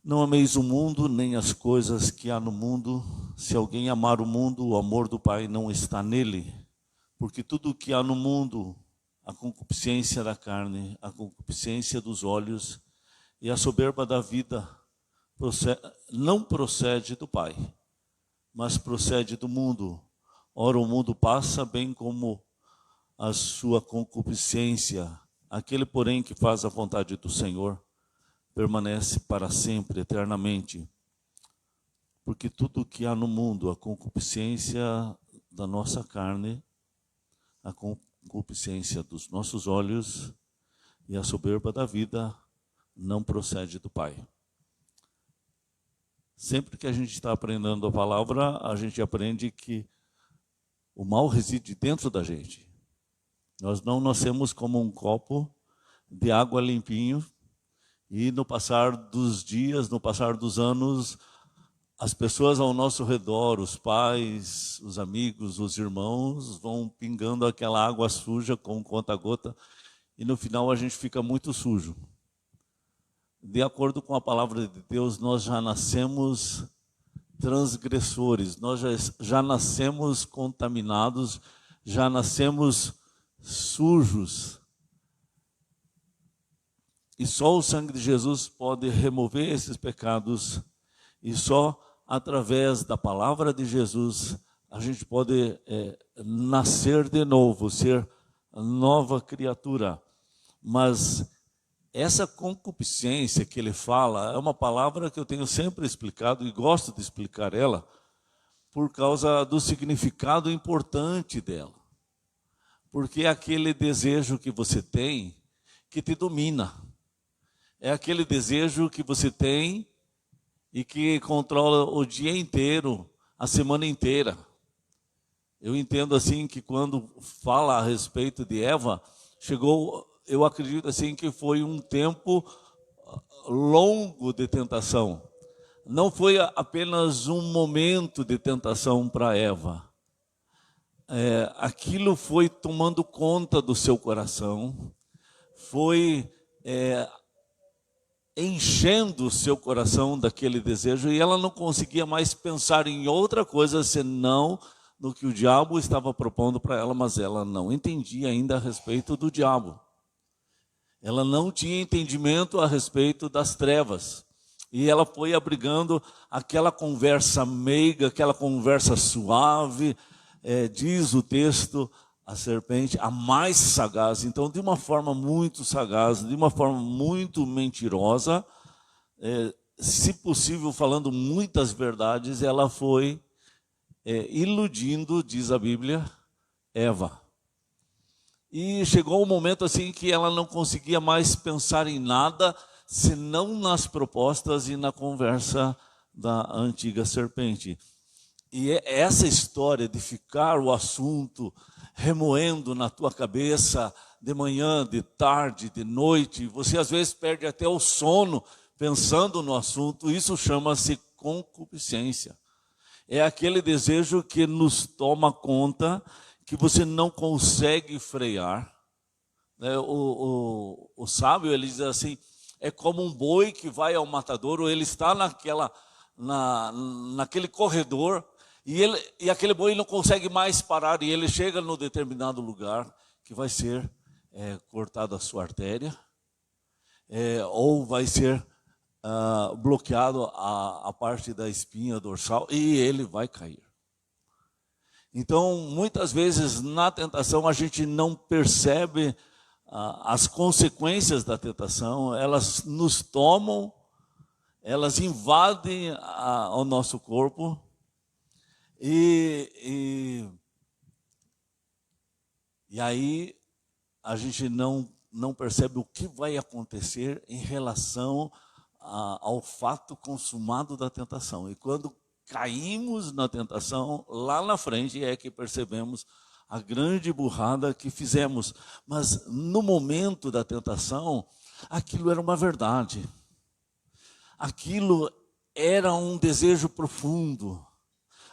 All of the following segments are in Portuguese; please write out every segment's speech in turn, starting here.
Não ameis o mundo, nem as coisas que há no mundo. Se alguém amar o mundo, o amor do Pai não está nele. Porque tudo o que há no mundo, a concupiscência da carne, a concupiscência dos olhos e a soberba da vida, não procede do Pai, mas procede do mundo. Ora, o mundo passa, bem como a sua concupiscência. Aquele, porém, que faz a vontade do Senhor, permanece para sempre, eternamente. Porque tudo o que há no mundo, a concupiscência da nossa carne, a concupiscência dos nossos olhos e a soberba da vida, não procede do Pai. Sempre que a gente está aprendendo a palavra, a gente aprende que o mal reside dentro da gente. Nós não nascemos como um copo de água limpinho, e no passar dos dias, no passar dos anos, as pessoas ao nosso redor, os pais, os amigos, os irmãos, vão pingando aquela água suja com conta-gota, e no final a gente fica muito sujo. De acordo com a palavra de Deus, nós já nascemos transgressores, nós já nascemos contaminados, já nascemos sujos. E só o sangue de Jesus pode remover esses pecados, e só através da palavra de Jesus a gente pode nascer de novo, ser nova criatura. Mas essa concupiscência que ele fala é uma palavra que eu tenho sempre explicado e gosto de explicar ela por causa do significado importante dela. Porque é aquele desejo que você tem que te domina. É aquele desejo que você tem e que controla o dia inteiro, a semana inteira. Eu entendo assim que quando fala a respeito de Eva, eu acredito assim que foi um tempo longo de tentação. Não foi apenas um momento de tentação para Eva. Aquilo foi tomando conta do seu coração, foi enchendo o seu coração daquele desejo, e ela não conseguia mais pensar em outra coisa senão no que o diabo estava propondo para ela, mas ela não entendia ainda a respeito do diabo. Ela não tinha entendimento a respeito das trevas. E ela foi abrigando aquela conversa meiga, aquela conversa suave, diz o texto, a serpente, a mais sagaz. Então, de uma forma muito sagaz, de uma forma muito mentirosa, se possível, falando muitas verdades, ela foi iludindo, diz a Bíblia, Eva. E chegou um momento assim que ela não conseguia mais pensar em nada, senão nas propostas e na conversa da antiga serpente. E essa história de ficar o assunto remoendo na tua cabeça, de manhã, de tarde, de noite, você às vezes perde até o sono pensando no assunto, isso chama-se concupiscência. É aquele desejo que nos toma conta, que você não consegue frear. O sábio, ele diz assim, é como um boi que vai ao matadouro, ele está naquele corredor, e aquele boi não consegue mais parar, e ele chega no determinado lugar que vai ser cortada a sua artéria, ou vai ser bloqueado a parte da espinha dorsal, e ele vai cair. Então, muitas vezes na tentação a gente não percebe as consequências da tentação, elas nos tomam, elas invadem o nosso corpo, e aí a gente não percebe o que vai acontecer em relação ao fato consumado da tentação. E quando caímos na tentação, lá na frente é que percebemos a grande burrada que fizemos. Mas no momento da tentação, aquilo era uma verdade. Aquilo era um desejo profundo.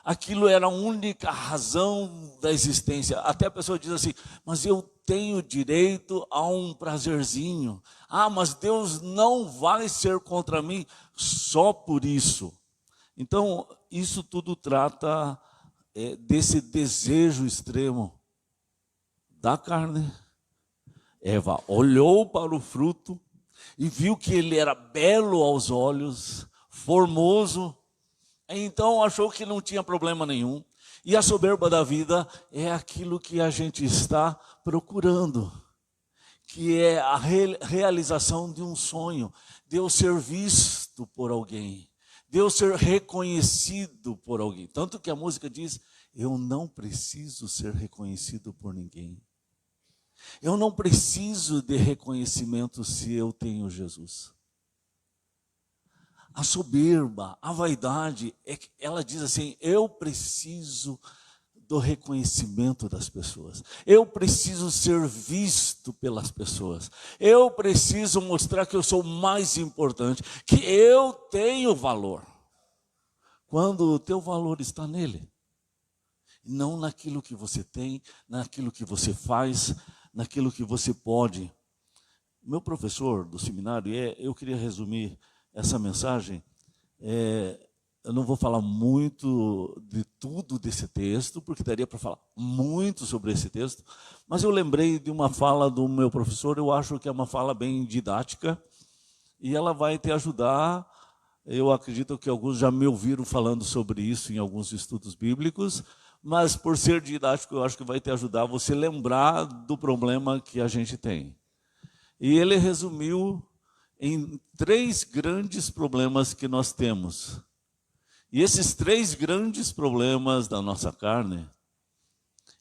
Aquilo era a única razão da existência. Até a pessoa diz assim, mas eu tenho direito a um prazerzinho. Ah, mas Deus não vai ser contra mim só por isso. Então, isso tudo trata desse desejo extremo da carne. Eva olhou para o fruto e viu que ele era belo aos olhos, formoso, então achou que não tinha problema nenhum. E a soberba da vida é aquilo que a gente está procurando, que é a realização de um sonho, de eu ser visto por alguém, de eu ser reconhecido por alguém. Tanto que a música diz, eu não preciso ser reconhecido por ninguém. Eu não preciso de reconhecimento se eu tenho Jesus. A soberba, a vaidade, ela diz assim, eu preciso do reconhecimento das pessoas. Eu preciso ser visto pelas pessoas. Eu preciso mostrar que eu sou mais importante, que eu tenho valor. Quando o teu valor está nele, não naquilo que você tem, naquilo que você faz, naquilo que você pode. Meu professor do seminário, eu queria resumir essa mensagem, eu não vou falar muito de tudo desse texto, porque daria para falar muito sobre esse texto, mas eu lembrei de uma fala do meu professor, eu acho que é uma fala bem didática, e ela vai te ajudar. Eu acredito que alguns já me ouviram falando sobre isso em alguns estudos bíblicos, mas por ser didático, eu acho que vai te ajudar a você lembrar do problema que a gente tem. E ele resumiu em 3 grandes problemas que nós temos. E esses 3 grandes problemas da nossa carne,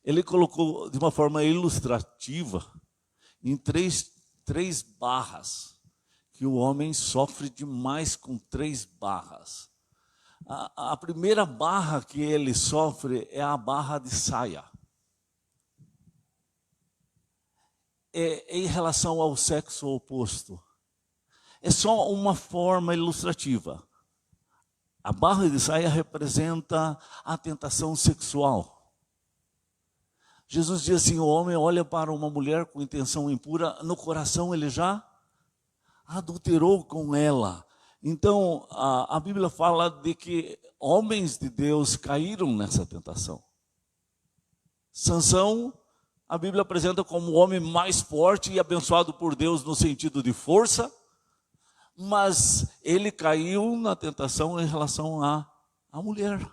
ele colocou de uma forma ilustrativa em três barras, que o homem sofre demais com 3 barras. A primeira barra que ele sofre é a barra de saia. É em relação ao sexo oposto. É só uma forma ilustrativa. A barra de saia representa a tentação sexual. Jesus diz assim, o homem olha para uma mulher com intenção impura, no coração ele já adulterou com ela. Então, a Bíblia fala de que homens de Deus caíram nessa tentação. Sansão, a Bíblia apresenta como o homem mais forte e abençoado por Deus no sentido de força, mas ele caiu na tentação em relação à mulher.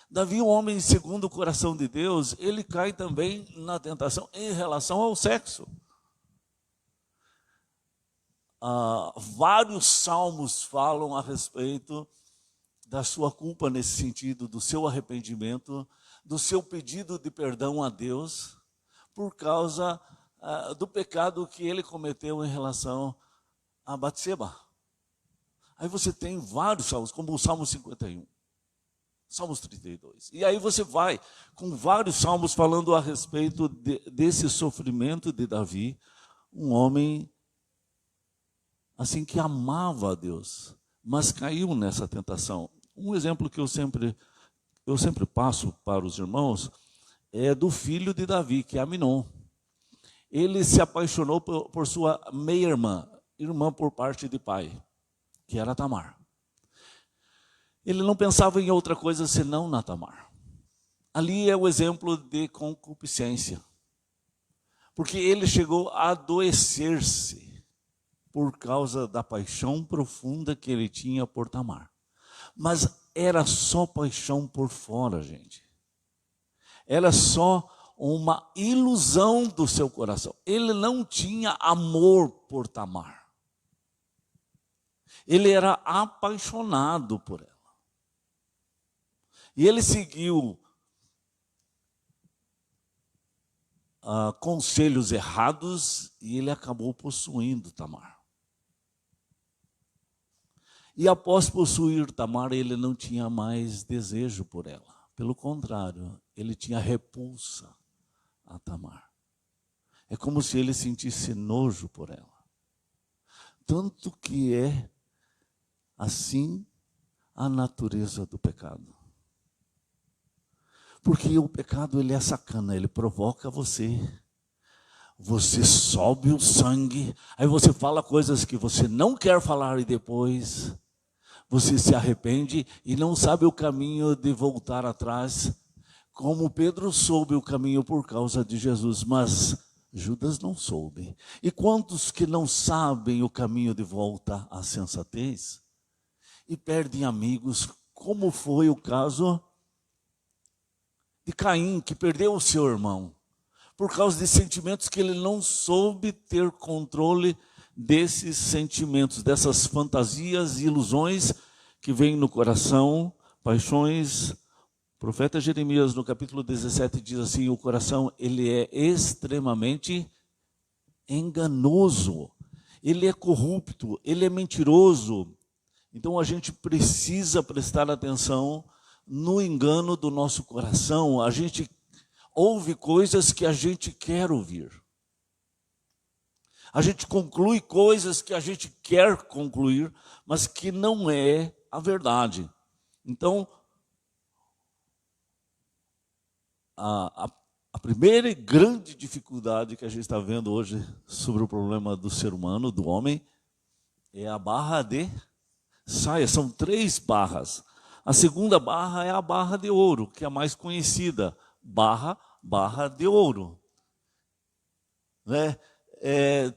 Davi, um homem segundo o coração de Deus, ele cai também na tentação em relação ao sexo. Vários salmos falam a respeito da sua culpa nesse sentido, do seu arrependimento, do seu pedido de perdão a Deus, por causa do pecado que ele cometeu em relação a Batseba. Aí você tem vários salmos, como o Salmo 51, Salmos 32. E aí você vai com vários salmos falando a respeito desse sofrimento de Davi, um homem assim que amava a Deus, mas caiu nessa tentação. Um exemplo que eu sempre passo para os irmãos é do filho de Davi, que é Aminon. Ele se apaixonou por sua meia-irmã, irmã por parte de pai, que era Tamar. Ele não pensava em outra coisa senão na Tamar. Ali é o exemplo de concupiscência, porque ele chegou a adoecer-se por causa da paixão profunda que ele tinha por Tamar. Mas era só paixão por fora, gente. Era só uma ilusão do seu coração. Ele não tinha amor por Tamar. Ele era apaixonado por ela. E ele seguiu conselhos errados e ele acabou possuindo Tamar. E após possuir Tamar, ele não tinha mais desejo por ela. Pelo contrário, ele tinha repulsa a Tamar. É como se ele sentisse nojo por ela. Tanto que é assim a natureza do pecado. Porque o pecado, ele é sacana, ele provoca você. Você sobe o sangue, aí você fala coisas que você não quer falar e depois você se arrepende e não sabe o caminho de voltar atrás, como Pedro soube o caminho por causa de Jesus, mas Judas não soube. E quantos que não sabem o caminho de volta à sensatez e perdem amigos, como foi o caso de Caim, que perdeu o seu irmão, por causa de sentimentos que ele não soube ter controle desses sentimentos, dessas fantasias e ilusões que vêm no coração, paixões. O profeta Jeremias, no capítulo 17, diz assim: o coração, ele é extremamente enganoso, ele é corrupto, ele é mentiroso. Então a gente precisa prestar atenção no engano do nosso coração. A gente ouve coisas que a gente quer ouvir. A gente conclui coisas que a gente quer concluir, mas que não é a verdade. Então, a primeira e grande dificuldade que a gente está vendo hoje sobre o problema do ser humano, do homem, é a barra de saia. São 3 barras. A segunda barra é a barra de ouro, que é a mais conhecida. Barra de ouro. Né?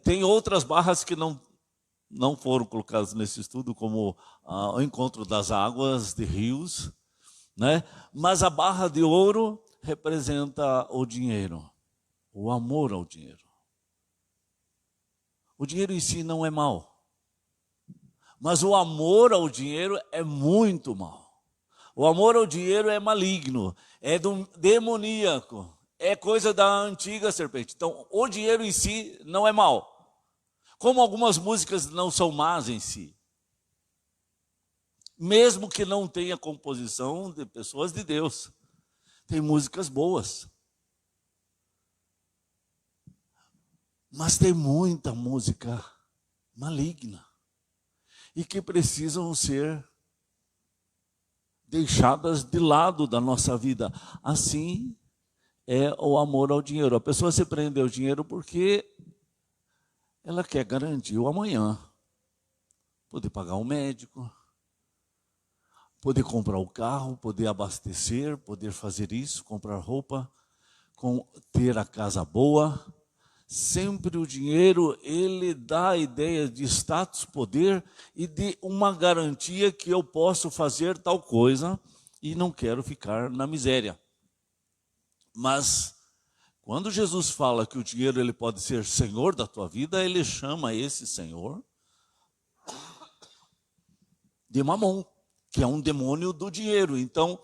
Tem outras barras que não foram colocadas nesse estudo, como o encontro das águas de rios. Né? Mas a barra de ouro representa o dinheiro, o amor ao dinheiro. O dinheiro em si não é mau, mas o amor ao dinheiro é muito mau. O amor ao dinheiro é maligno, é demoníaco, é coisa da antiga serpente. Então, o dinheiro em si não é mau, como algumas músicas não são más em si, mesmo que não tenha composição de pessoas de Deus. Tem músicas boas, mas tem muita música maligna e que precisam ser deixadas de lado da nossa vida. Assim é o amor ao dinheiro. A pessoa se prende ao dinheiro porque ela quer garantir o amanhã, poder pagar um médico, poder comprar o carro, poder abastecer, poder fazer isso, comprar roupa, ter a casa boa. Sempre o dinheiro, ele dá a ideia de status, poder e de uma garantia que eu posso fazer tal coisa e não quero ficar na miséria. Mas quando Jesus fala que o dinheiro ele pode ser senhor da tua vida, ele chama esse senhor de Mamon, que é um demônio do dinheiro. Então,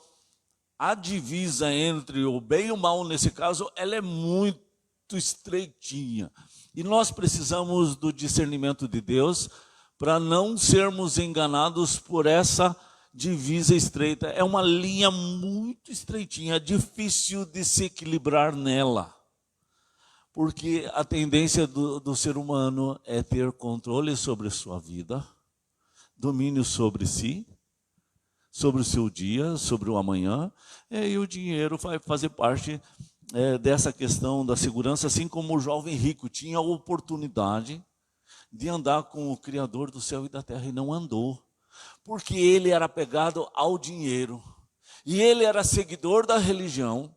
a divisa entre o bem e o mal, nesse caso, ela é muito estreitinha. E nós precisamos do discernimento de Deus para não sermos enganados por essa divisa estreita. É uma linha muito estreitinha, é difícil de se equilibrar nela. Porque a tendência do ser humano é ter controle sobre a sua vida, domínio sobre si, sobre o seu dia, sobre o amanhã, e o dinheiro vai fazer parte dessa questão da segurança, assim como o jovem rico tinha a oportunidade de andar com o Criador do céu e da terra e não andou, porque ele era apegado ao dinheiro, e ele era seguidor da religião,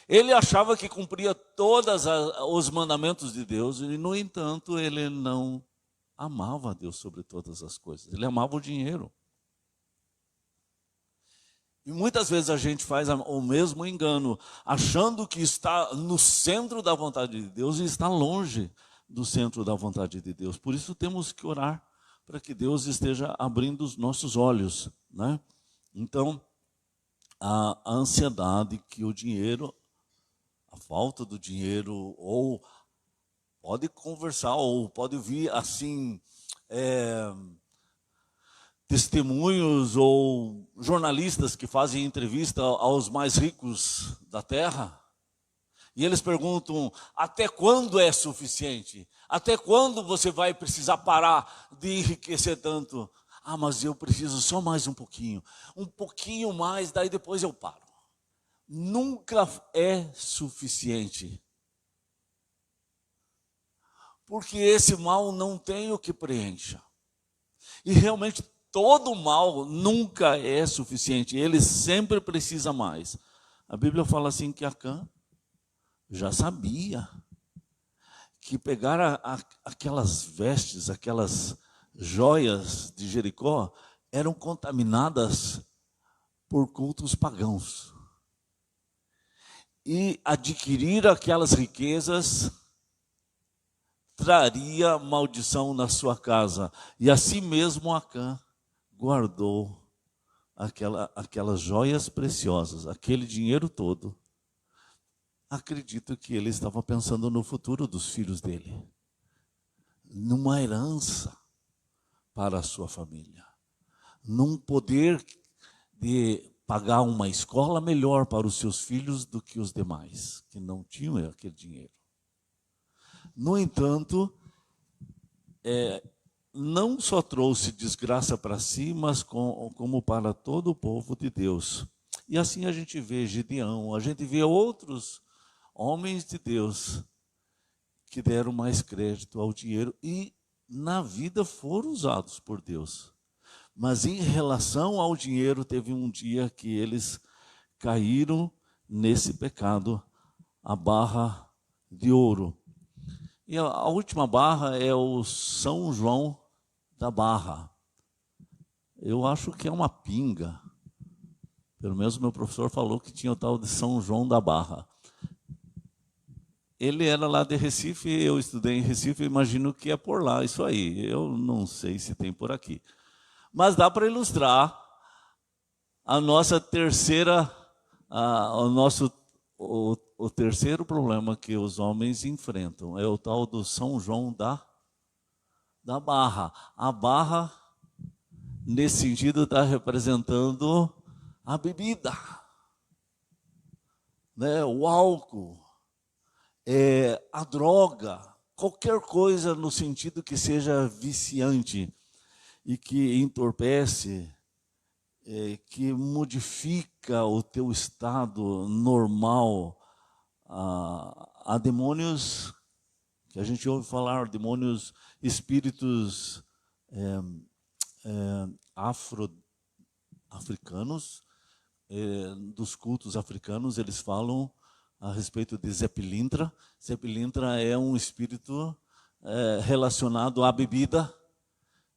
ele achava que cumpria todos os mandamentos de Deus, e no entanto ele não amava a Deus sobre todas as coisas, ele amava o dinheiro. E muitas vezes a gente faz o mesmo engano, achando que está no centro da vontade de Deus e está longe do centro da vontade de Deus. Por isso temos que orar para que Deus esteja abrindo os nossos olhos, né? Então, a ansiedade que o dinheiro, a falta do dinheiro, ou pode conversar, ou pode vir assim, testemunhos ou jornalistas que fazem entrevista aos mais ricos da terra, e eles perguntam: até quando é suficiente? Até quando você vai precisar parar de enriquecer tanto? Ah, mas eu preciso só mais um pouquinho mais, daí depois eu paro. nunca é suficiente. Porque esse mal não tem o que preencha. E realmente todo mal nunca é suficiente, ele sempre precisa mais. A Bíblia fala assim que Acã já sabia que pegar aquelas vestes, aquelas joias de Jericó, eram contaminadas por cultos pagãos. E adquirir aquelas riquezas traria maldição na sua casa. E assim mesmo Acã guardou aquelas joias preciosas, aquele dinheiro todo. Acredito que ele estava pensando no futuro dos filhos dele, numa herança para a sua família, num poder de pagar uma escola melhor para os seus filhos do que os demais, que não tinham aquele dinheiro. No entanto, não só trouxe desgraça para si, mas como para todo o povo de Deus. E assim a gente vê Gideão, a gente vê outros homens de Deus que deram mais crédito ao dinheiro e na vida foram usados por Deus. Mas em relação ao dinheiro, teve um dia que eles caíram nesse pecado, a barra de ouro. E a última barra é o São João da Barra. Eu acho que é uma pinga. Pelo menos meu professor falou que tinha o tal de São João da Barra. Ele era lá de Recife, eu estudei em Recife, imagino que é por lá isso aí. Eu não sei se tem por aqui. Mas dá para ilustrar a nossa terceira, o terceiro problema que os homens enfrentam. É o tal do São João da Barra. A barra, nesse sentido, está representando a bebida, né? O álcool, a droga, qualquer coisa no sentido que seja viciante e que entorpece, que modifica o teu estado normal. Há demônios que a gente ouve falar, demônios, espíritos africanos, dos cultos africanos, eles falam a respeito de Zé Pilintra. Zé Pilintra é um espírito relacionado à bebida,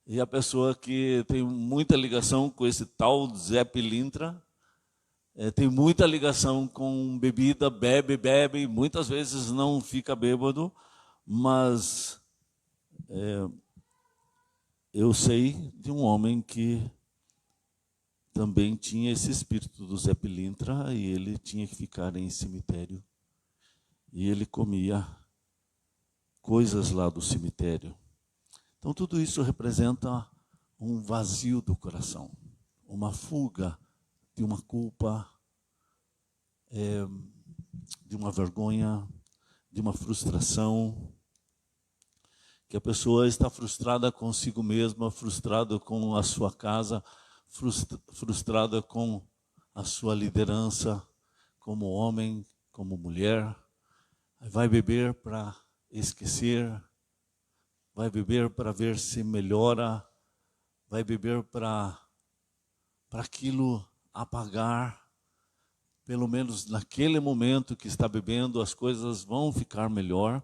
e a pessoa que tem muita ligação com esse tal Zé Pilintra, tem muita ligação com bebida, bebe, muitas vezes não fica bêbado, mas eu sei de um homem que também tinha esse espírito do Zé Pilintra e ele tinha que ficar em cemitério. E ele comia coisas lá do cemitério. Então tudo isso representa um vazio do coração, uma fuga de uma culpa, de uma vergonha, de uma frustração, que a pessoa está frustrada consigo mesma, frustrada com a sua casa, frustrada com a sua liderança, como homem, como mulher. Vai beber para esquecer, vai beber para ver se melhora, vai beber para aquilo apagar. Pelo menos naquele momento que está bebendo, as coisas vão ficar melhor,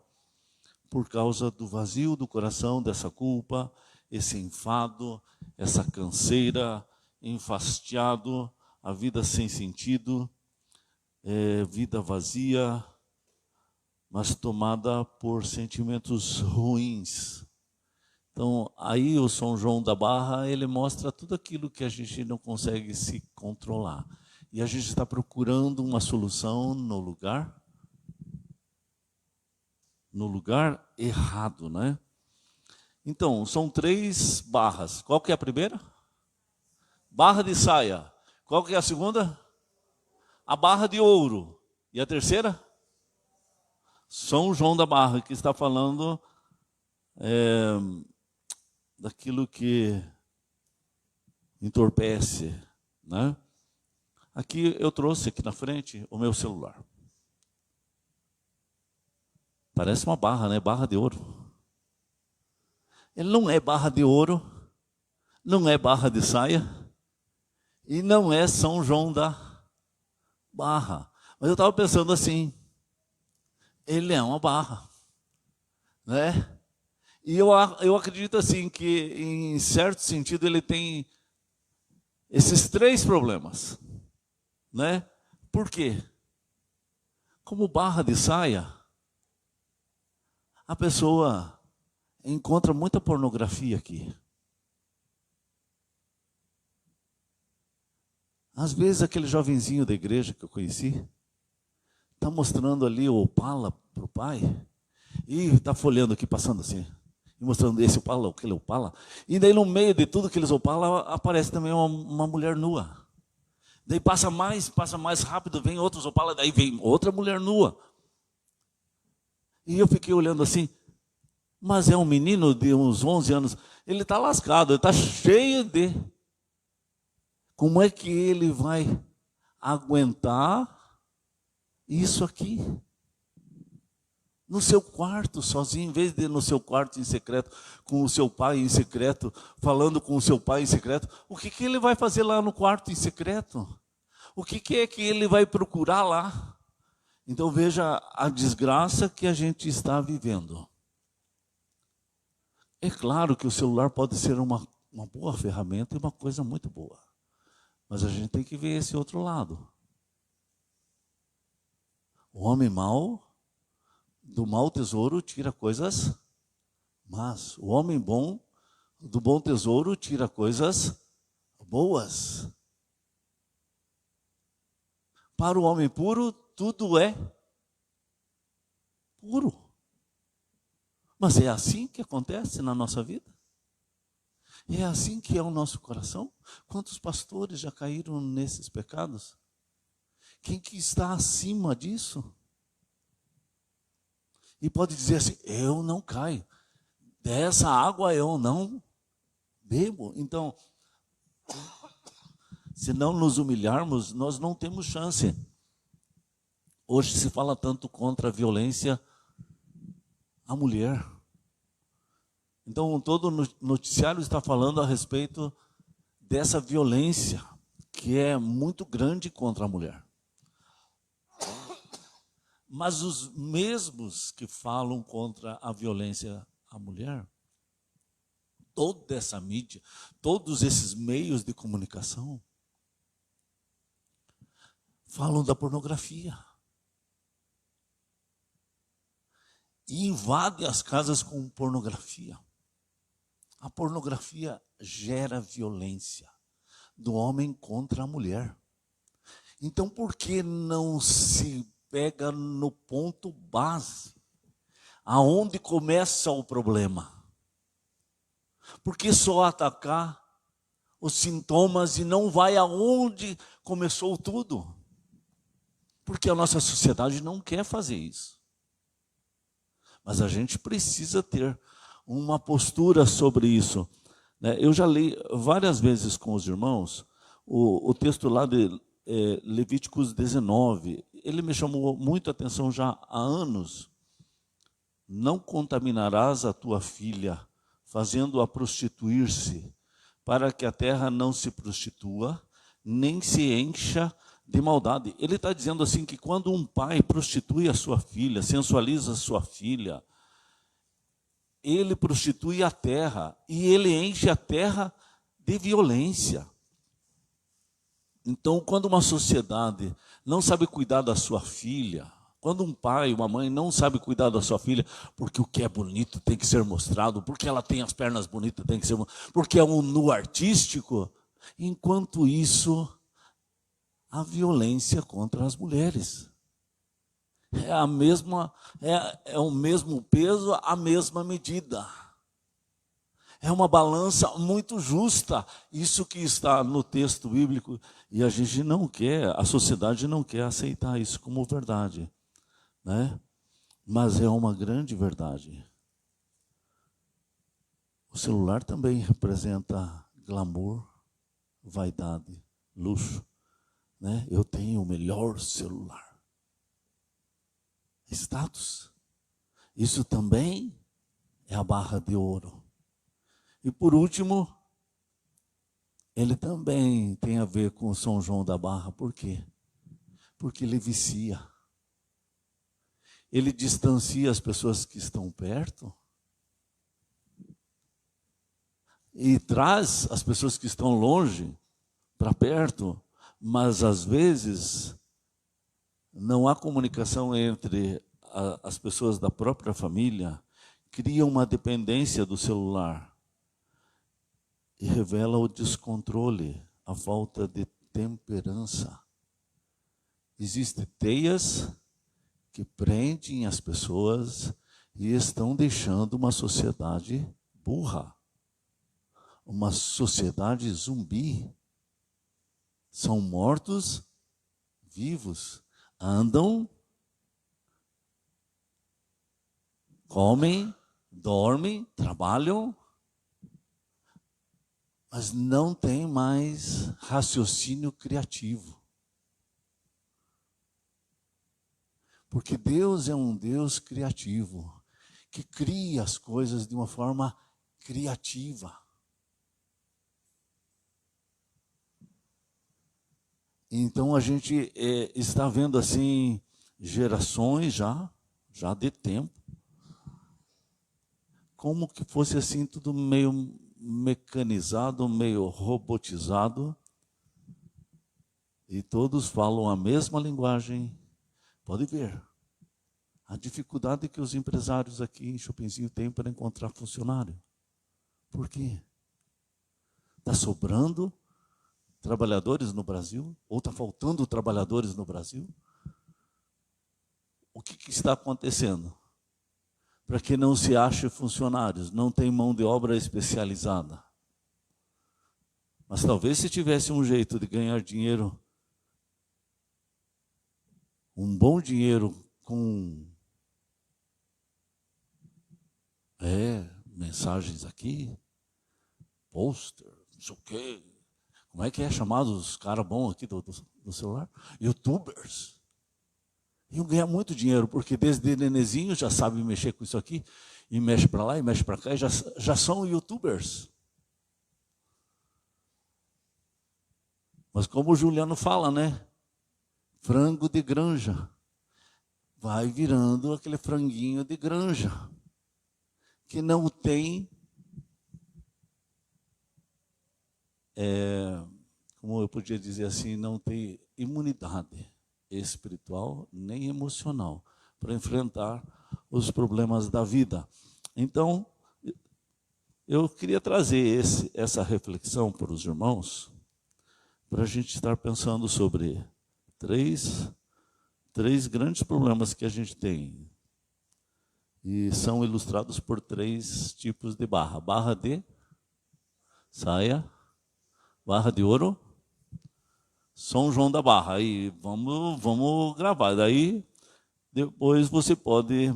por causa do vazio do coração, dessa culpa, esse enfado, essa canseira, enfastiado, a vida sem sentido, vida vazia, mas tomada por sentimentos ruins. Então, aí o São João da Barra, ele mostra tudo aquilo que a gente não consegue se controlar. E a gente está procurando uma solução no lugar errado, né? Então, são 3 barras. Qual que é a primeira? Barra de saia. Qual que é a segunda? A barra de ouro. E a terceira? São João da Barra, que está falando daquilo que entorpece, né? Aqui eu trouxe aqui na frente o meu celular. Parece uma barra, né? Barra de ouro. Ele não é barra de ouro, não é barra de saia e não é São João da Barra. Mas eu estava pensando assim, ele é uma barra, né? E eu acredito assim que, em certo sentido, ele tem esses 3 problemas, né? Por quê? Como barra de saia, a pessoa encontra muita pornografia aqui. Às vezes aquele jovenzinho da igreja que eu conheci está mostrando ali o Opala para o pai e está folheando aqui, passando assim, e mostrando esse Opala, aquele Opala. E daí no meio de tudo aqueles Opala aparece também uma mulher nua. Daí passa mais rápido, vem outros Opala, daí vem outra mulher nua. E eu fiquei olhando assim, mas é um menino de uns 11 anos, ele está lascado, ele está cheio de... Como é que ele vai aguentar isso aqui? No seu quarto, sozinho, em vez de ir no seu quarto em secreto, com o seu pai em secreto, falando com o seu pai em secreto, o que ele vai fazer lá no quarto em secreto? O que é que ele vai procurar lá? Então veja a desgraça que a gente está vivendo. É claro que o celular pode ser uma boa ferramenta e uma coisa muito boa. Mas a gente tem que ver esse outro lado. O homem mau, do mau tesouro, tira coisas más. O homem bom, do bom tesouro, tira coisas boas. Para o homem puro, tudo é puro. Mas é assim que acontece na nossa vida? É assim que é o nosso coração? Quantos pastores já caíram nesses pecados? Quem que está acima disso? E pode dizer assim, eu não caio. Dessa água eu não bebo. Então, se não nos humilharmos, nós não temos chance. Hoje se fala tanto contra a violência à mulher. Então, todo noticiário está falando a respeito dessa violência, que é muito grande contra a mulher. Mas os mesmos que falam contra a violência à mulher, toda essa mídia, todos esses meios de comunicação, falam da pornografia. E invadem as casas com pornografia. A pornografia gera violência do homem contra a mulher. Então, por que não se pega no ponto base, aonde começa o problema? Por que só atacar os sintomas e não vai aonde começou tudo? Porque a nossa sociedade não quer fazer isso. Mas a gente precisa ter uma postura sobre isso. Eu já li várias vezes com os irmãos o texto lá de Levíticos 19. Ele me chamou muito a atenção já há anos. Não contaminarás a tua filha, fazendo-a prostituir-se, para que a terra não se prostitua, nem se encha de maldade. Ele está dizendo assim que quando um pai prostitui a sua filha, sensualiza a sua filha, ele prostitui a terra e ele enche a terra de violência. Então, quando uma sociedade não sabe cuidar da sua filha, quando um pai, uma mãe não sabe cuidar da sua filha, porque o que é bonito tem que ser mostrado, porque ela tem as pernas bonitas tem que ser mostrado, porque é um nu artístico, enquanto isso, a violência contra as mulheres. É o mesmo peso, a mesma medida. É uma balança muito justa, isso que está no texto bíblico, e a gente não quer, a sociedade não quer aceitar isso como verdade, né? Mas é uma grande verdade. O celular também representa glamour, vaidade, luxo. né? Eu tenho o melhor celular. Status. Isso também é a barra de ouro. E por último, ele também tem a ver com São João da Barra. Por quê? Porque ele vicia. Ele distancia as pessoas que estão perto e traz as pessoas que estão longe para perto, mas às vezes não há comunicação entre as pessoas da própria família, cria uma dependência do celular e revela o descontrole, a falta de temperança. Existem teias que prendem as pessoas e estão deixando uma sociedade burra, uma sociedade zumbi. São mortos vivos, andam, comem, dormem, trabalham, mas não tem mais raciocínio criativo. Porque Deus é um Deus criativo, que cria as coisas de uma forma criativa. Então a gente está vendo assim gerações já de tempo, como que fosse assim tudo meio mecanizado, meio robotizado, e todos falam a mesma linguagem. Pode ver a dificuldade que os empresários aqui em Chopinzinho têm para encontrar funcionário. Por quê? Está sobrando trabalhadores no Brasil? Ou está faltando trabalhadores no Brasil? O que está acontecendo? Para que não se ache funcionários, não tem mão de obra especializada. Mas talvez se tivesse um jeito de ganhar dinheiro, um bom dinheiro com mensagens aqui, pôster, não sei o quê. Como é que é chamado os caras bons aqui do celular? YouTubers. Iam ganhar muito dinheiro, porque desde nenezinho já sabem mexer com isso aqui, e mexe para lá e mexe para cá, e já são YouTubers. Mas como o Juliano fala, né? Frango de granja. Vai virando aquele franguinho de granja, que não tem, como eu podia dizer assim, não tem imunidade espiritual nem emocional para enfrentar os problemas da vida. Então, eu queria trazer essa reflexão para os irmãos, para a gente estar pensando sobre três grandes problemas que a gente tem. E são ilustrados por 3 tipos de barra. Barra de saia, barra de ouro, São João da Barra. Aí vamos gravar. Daí depois você pode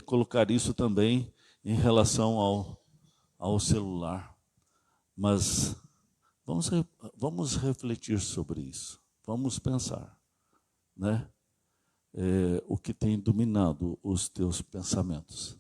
colocar isso também em relação ao celular. Mas vamos refletir sobre isso. Vamos pensar, né? O que tem dominado os teus pensamentos.